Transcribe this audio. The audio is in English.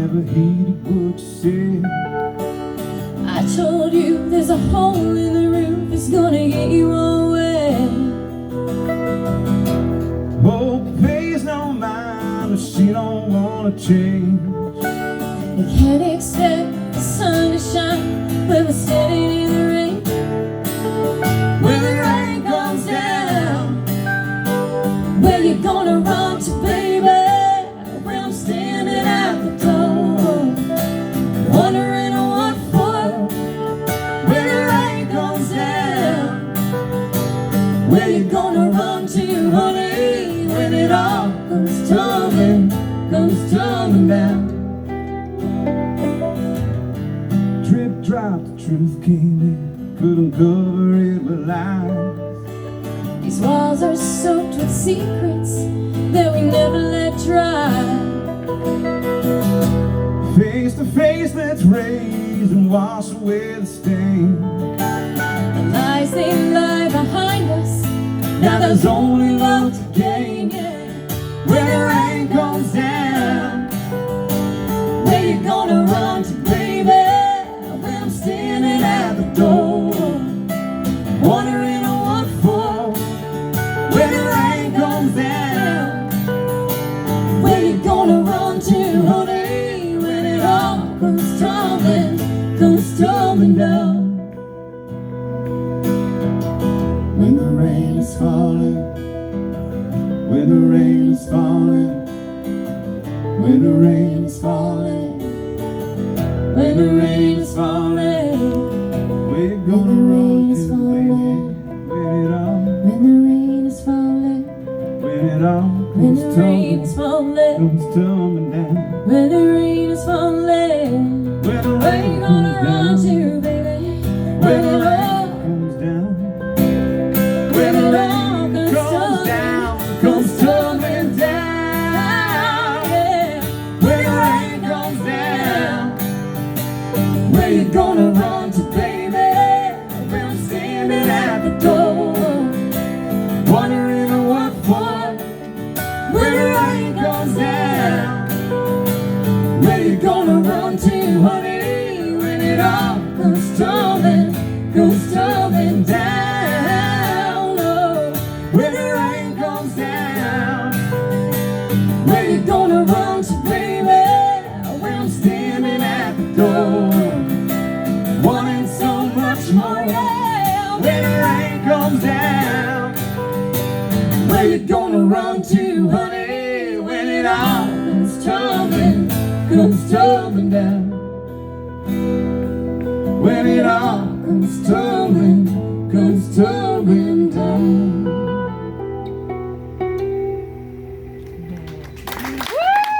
never heeded what you said. I told you there's a hole in the roof, it's gonna get you all wet. Hope pays no mind, but she don't wanna change. You can't expect the sun to shine when we're standing in the rain. When the rain comes down, where you gonna run to, baby? When I'm standing at the door, wondering what for. When the rain comes down, where you gonna run to, honey? When it all comes tumbling down. Drip drop, the truth came in, couldn't cover it with lies. These walls are soaked with secrets that we never let dry. Face to face, let's raise and wash away the stain. The lies they lie behind us, now there's only love to gain. Yeah. When the rain comes down, where you gonna run to, baby? When I'm standing at the door, wondering what for. When the rain comes down, where you gonna run to, honey? When it all comes tumbling down. when the rain is falling, when the rain is falling, when the rain is falling, when the rain is falling, where you gonna run to, baby? When it all, When the rain is falling, when it all when comes the rain is falling, tumbling down. when the rain is falling, When the where you rain gonna comes run down, to, baby? when When the it rain all comes down, when when the it rain all comes down, comes tumbling down. yeah. When the rain comes down, where you gonna run to, baby? When I'm standing at the door, wondering what for. When the rain comes down, where you gonna run to, honey? When it all comes tumbling down. Oh, when the rain comes down, where you gonna run to, baby? When I'm standing at the door, wanting so much more. Yeah. When the rain comes down, where you gonna run to, honey? When it all comes tumbling down.